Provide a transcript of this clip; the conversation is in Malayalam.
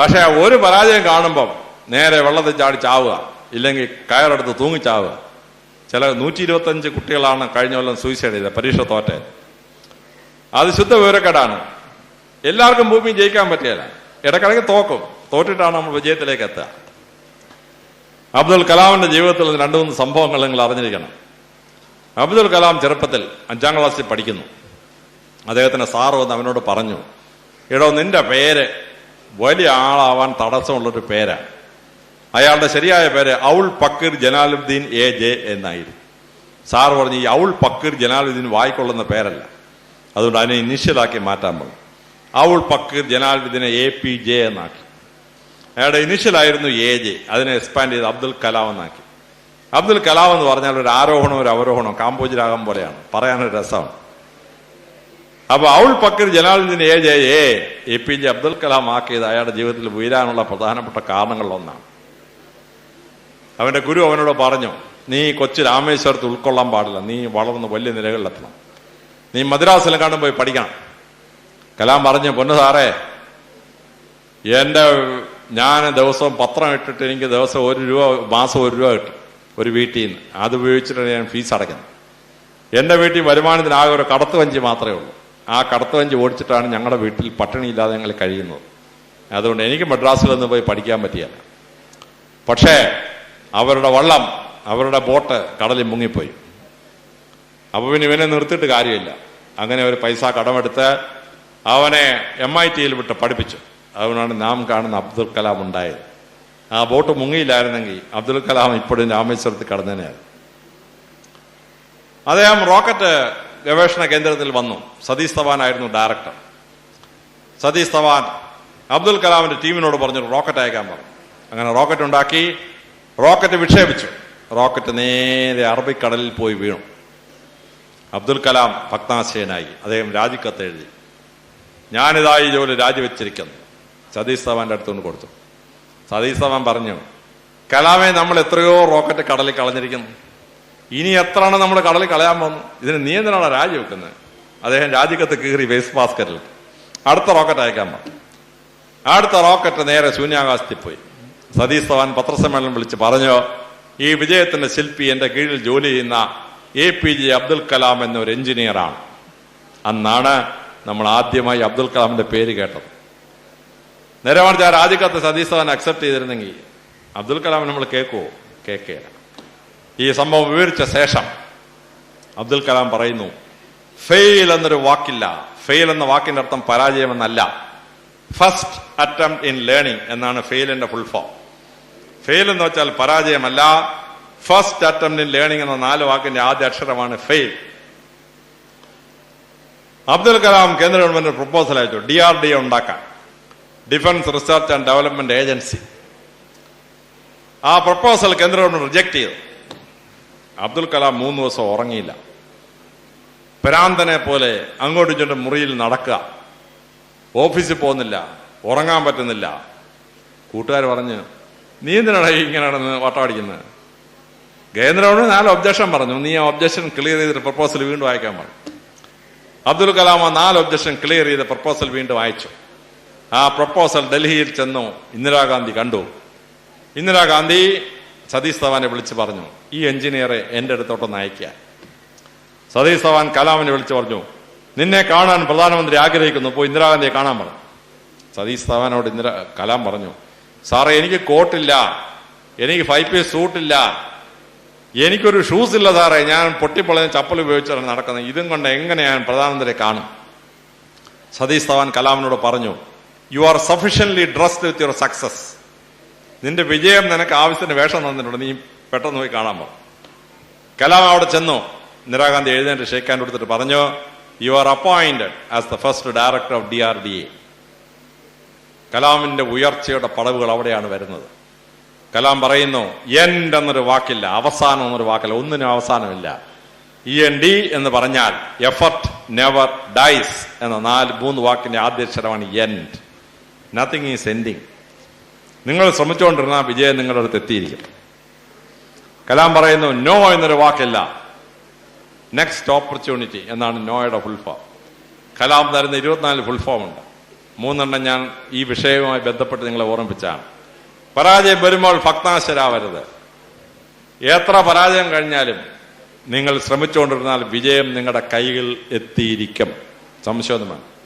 പക്ഷെ ഒരു പരാജയം കാണുമ്പം നേരെ വെള്ളത്തിൽ ചാടി ചാവുക, ഇല്ലെങ്കിൽ കയറെടുത്ത് തൂങ്ങിച്ചാവുക. ചില 125 കുട്ടികളാണ് കഴിഞ്ഞ കൊല്ലം സൂയിസൈഡ് ചെയ്തത്, പരീക്ഷ തോറ്റെ. അത് ശുദ്ധ വിവരക്കേടാണ്. എല്ലാവർക്കും ഭൂമി ജയിക്കാൻ പറ്റിയല്ല, ഇടക്കിടയ്ക്ക് തോറ്റിട്ടാണ് നമ്മൾ വിജയത്തിലേക്ക് എത്തുക. അബ്ദുൽ കലാമിന്റെ ജീവിതത്തിൽ 2-3 സംഭവങ്ങൾ നിങ്ങൾ അറിഞ്ഞിരിക്കണം. അബ്ദുൽ കലാം ചെറുപ്പത്തിൽ 5ാം ക്ലാസ്സിൽ പഠിക്കുന്നു. അദ്ദേഹത്തിന് സാറ് വന്ന് അവനോട് പറഞ്ഞു, എടോ നിന്റെ പേര് വലിയ ആളാവാൻ തടസ്സമുള്ളൊരു പേരാണ്. അയാളുടെ ശരിയായ പേര് ഔൾ പക്കീർ ജലാലുദ്ദീൻ AJ എന്നായിരുന്നു. സാറ് പറഞ്ഞു, ഈ ഔൾ പക്കീർ ജലാലുദ്ദീൻ വായിക്കൊള്ളുന്ന പേരല്ല, അതുകൊണ്ട് അതിനെ ഇനിഷ്യലാക്കി മാറ്റാൻ പറഞ്ഞു. ഔൾ പക്കീർ ജലാലുദ്ദീനെ APJ എന്നാക്കി. അയാളുടെ ഇനിഷ്യലായിരുന്നു AJ, അതിനെ എക്സ്പാൻഡ് ചെയ്ത് അബ്ദുൽ കലാം എന്നാക്കി. അബ്ദുൽ കലാം എന്ന് പറഞ്ഞാൽ ഒരു ആരോഹണോ ഒരു അവരോഹണോ കാമ്പോജ് രാഗം പോലെയാണ്, പറയാനൊരു രസമാണ്. അപ്പൊ owl Pakir Jalaluddin AJ APJ Abdul Kalam ആക്കിയത് അയാളുടെ ജീവിതത്തിൽ വീഴാനുള്ള പ്രധാനപ്പെട്ട കാരണങ്ങളിലൊന്നാണ്. അവന്റെ ഗുരു അവനോട് പറഞ്ഞു, നീ കൊച്ചു രാമേശ്വരത്ത് ഉൾക്കൊള്ളാൻ പാടില്ല, നീ വളർന്ന് വലിയ നിലകളിലെത്തണം, നീ മദ്രാസിലെങ്ങാണ്ടും പോയി പഠിക്കണം. കലാം പറഞ്ഞു, പൊന്നു സാറേ, ഞാൻ ദിവസവും പത്രം ഇട്ടിട്ട് എനിക്ക് ദിവസം മാസം 1 രൂപ കിട്ടും ഒരു വീട്ടിൽ നിന്ന്. അത് ഉപയോഗിച്ചിട്ടാണ് ഞാൻ ഫീസ് അടയ്ക്കുന്നത്. എന്റെ വീട്ടിൽ വരുമാനത്തിനാകെ ഒരു കടത്ത് വഞ്ചി മാത്രമേ ഉള്ളൂ. ആ കടത്ത് വഞ്ചി ഓടിച്ചിട്ടാണ് ഞങ്ങളുടെ വീട്ടിൽ പട്ടിണിയില്ലാതെ ഞങ്ങൾ കഴിയുന്നത്. അതുകൊണ്ട് എനിക്ക് മദ്രാസിലൊന്നും പോയി പഠിക്കാൻ പറ്റിയല്ല. പക്ഷേ അവരുടെ വള്ളം, അവരുടെ ബോട്ട് കടലിൽ മുങ്ങിപ്പോയി. അപ്പൊ പിന്നെ ഇവനെ നിർത്തിയിട്ട് കാര്യമില്ല. അങ്ങനെ ഒരു പൈസ കടമെടുത്ത് അവനെ MIT-യിൽ വിട്ട് പഠിപ്പിച്ചു. അതുകൊണ്ടാണ് നാം കാണുന്ന അബ്ദുൽ കലാം ഉണ്ടായത്. ആ ബോട്ട് മുങ്ങിയില്ലായിരുന്നെങ്കിൽ അബ്ദുൽ കലാം ഇപ്പോഴും രാമേശ്വരത്ത് കടന്നേനെയായിരുന്നു. അദ്ദേഹം റോക്കറ്റ് ഗവേഷണ കേന്ദ്രത്തിൽ വന്നു. സതീഷ് ധവാൻ ആയിരുന്നു ഡയറക്ടർ. സതീഷ് ധവാൻ അബ്ദുൽ കലാമിന്റെ ടീമിനോട് പറഞ്ഞു റോക്കറ്റ് അയക്കാൻ പറഞ്ഞു. അങ്ങനെ റോക്കറ്റ് ഉണ്ടാക്കി, റോക്കറ്റ് വിക്ഷേപിച്ചു. റോക്കറ്റ് നേരെ അറബിക്കടലിൽ പോയി വീണു. അബ്ദുൽ കലാം ഭഗ്നാശയനായി. അദ്ദേഹം രാജിക്കത്ത് എഴുതി, ഞാനിതാ ഈ ജോലി രാജിവെച്ചിരിക്കുന്നു. സതീഷ് ധവാന്റെ അടുത്തുകൊണ്ട് കൊടുത്തു. സതീഷ് ധവാൻ പറഞ്ഞു, കലാമെ, നമ്മൾ എത്രയോ റോക്കറ്റ് കടലിൽ കളഞ്ഞിരിക്കുന്നു, ഇനി എത്രയാണ് നമ്മൾ കടലിൽ കളയാൻ പോകുന്നു, ഇതിന് നീ എന്തിനാണ് രാജിവെക്കുന്നത്? അദ്ദേഹം രാജിക്കത്ത് കീറി വേസ്റ്റ് ബാസ്കറ്റിൽ അടുത്ത റോക്കറ്റ് അയക്കാൻ പറഞ്ഞു. അടുത്ത റോക്കറ്റ് നേരെ ശൂന്യാകാശത്തിൽ പോയി. സതീഷ് ധവാൻ പത്രസമ്മേളനം വിളിച്ച് പറഞ്ഞു, ഈ വിജയത്തിന്റെ ശില്പി എന്റെ കീഴിൽ ജോലി ചെയ്യുന്ന APJ അബ്ദുൽ കലാം എന്നൊരു എഞ്ചിനീയറാണ്. അന്നാണ് നമ്മൾ ആദ്യമായി അബ്ദുൽ കലാമിന്റെ പേര് കേട്ടത്. നേരെ മറിച്ച് ആ രാജിക്കത്ത് സതീഷ് ധവാൻ അക്സെപ്റ്റ് ചെയ്തിരുന്നെങ്കിൽ അബ്ദുൽ കലാം നമ്മൾ കേൾക്കുകയില്ല. ഈ സംഭവം വിവരിച്ച ശേഷം അബ്ദുൽ കലാം പറയുന്നു, ഫെയിൽ എന്നൊരു വാക്കില്ല. ഫെയിൽ എന്ന വാക്കിന്റെ അർത്ഥം പരാജയമെന്നല്ല. ഫസ്റ്റ് അറ്റംപ്റ്റ് ഇൻ ലേണിംഗ് എന്നാണ് ഫെയിലിന്റെ ഫുൾ ഫോം. ഫെയിൽ എന്ന് വെച്ചാൽ പരാജയമല്ല. ഫസ്റ്റ് അറ്റംപ്റ്റ് ഇൻ ലേണിംഗ് എന്ന 4 വാക്കിന്റെ ആദ്യ അക്ഷരമാണ് ഫെയിൽ. അബ്ദുൽ കലാം കേന്ദ്ര ഗവൺമെന്റ് പ്രപ്പോസൽ അയച്ചു DRDO ഉണ്ടാക്കാൻ, defence research and development agency. ആ പ്രപ്പോസൽ കേന്ദ്ര ഗവൺമെന്റ് റിജക്ട് ചെയ്തു. അബ്ദുൽ കലാം 3 ദിവസം ഉറങ്ങിയില്ല. ഭ്രാന്തനെ പോലെ അങ്ങോട്ടും ഇങ്ങോട്ടും മുറിയിൽ നടക്കുക, ഓഫീസിൽ പോകുന്നില്ല, ഉറങ്ങാൻ പറ്റുന്നില്ല. കൂട്ടുകാർ പറഞ്ഞു, നീ എന്തിനാണ് ഇങ്ങനെ നടന്ന് വട്ടമടിക്കുന്നത്? കേന്ദ്ര ഗവൺമെന്റ് 4 ഒബ്ജക്ഷൻ പറഞ്ഞു. നീ ആ ഒബ്ജക്ഷൻ ക്ലിയർ ചെയ്തിട്ട് പ്രപ്പോസൽ വീണ്ടും വായിക്കാൻ പറഞ്ഞു. അബ്ദുൽ കലാം ആ 4 ഒബ്ജക്ഷൻ ക്ലിയർ ചെയ്ത് പ്രപ്പോസൽ വീണ്ടും വായിച്ചു. ആ പ്രപ്പോസൽ ഡൽഹിയിൽ ചെന്നു ഇന്ദിരാഗാന്ധി കണ്ടു. ഇന്ദിരാഗാന്ധി സതീഷ് ധവാനെ വിളിച്ച് പറഞ്ഞു, ഈ എഞ്ചിനീയറെ എന്റെ അടുത്തോട്ടൊന്ന് അയക്കുക. സതീഷ് ധവാൻ കലാമിനെ വിളിച്ച് പറഞ്ഞു, നിന്നെ കാണാൻ പ്രധാനമന്ത്രി ആഗ്രഹിക്കുന്നു, പോയി ഇന്ദിരാഗാന്ധിയെ കാണാൻ പറഞ്ഞു. സതീഷ് ധവാനോട് കലാം പറഞ്ഞു, സാറേ, എനിക്ക് കോട്ടില്ല, എനിക്ക് 5 പീസ് സൂട്ടില്ല, എനിക്കൊരു ഷൂസ് ഇല്ല സാറേ, ഞാൻ പൊട്ടിപ്പൊളഞ്ഞ ചപ്പൽ ഉപയോഗിച്ചാണ് നടക്കുന്നത്, ഇതും കൊണ്ട് എങ്ങനെ ഞാൻ പ്രധാനമന്ത്രിയെ കാണും? സതീഷ് ധവാൻ കലാമിനോട് പറഞ്ഞു, you are sufficiently dressed with your success. നിന്റെ വിജയം നിനക്ക് ആവശ്യത്തിന് വേഷം തന്നിട്ടുണ്ട്, നീ പെട്ടെന്ന് പോയി കാണാൻ പോകും. കലാം അവിടെ ചെന്നു. ഇന്ദിരാഗാന്ധി എഴുന്നേറ്റ് ഷേക്ക് ഹാൻഡ് കൊടുത്തിട്ട് പറഞ്ഞു, you are appointed as the first director of DRDA. കലാമിന്റെ ഉയർച്ചയുടെ പടവുകൾ അവിടെയാണ് വരുന്നത്. കലാം പറയുന്നു, എൻഡ് എന്നൊരു വാക്കില്ല, അവസാനം എന്നൊരു വാക്കില്ല, ഒന്നിനും അവസാനമില്ല. END എന്ന് പറഞ്ഞാൽ എഫർട്ട് നെവർ ഡൈസ് എന്ന 3 വാക്കിന്റെ ആദ്യ അക്ഷരമാണ് എൻഡ്. Nothing is ending. നിങ്ങൾ ശ്രമിച്ചുകൊണ്ടിരുന്ന വിജയം നിങ്ങളുടെ അടുത്ത് എത്തിയിരിക്കും. കലാം പറയുന്നു, നോ എന്നൊരു വാക്കില്ല, നെക്സ്റ്റ് ഓപ്പർച്യൂണിറ്റി എന്നാണ് നോയുടെ ഫുൾ ഫോം. കലാം തരുന്ന 24 ഫുൾ ഫോം ഉണ്ട്. മൂന്നെണ്ണം ഞാൻ ഈ വിഷയവുമായി ബന്ധപ്പെട്ട് നിങ്ങളെ ഓർമ്മിപ്പിച്ചാണ്. പരാജയം വരുമ്പോൾ ഭക്താശരാവരുത്. എത്ര പരാജയം കഴിഞ്ഞാലും നിങ്ങൾ ശ്രമിച്ചുകൊണ്ടിരുന്നാൽ വിജയം നിങ്ങളുടെ കൈകൾ എത്തിയിരിക്കും, സംശയമൊന്നും വേണം.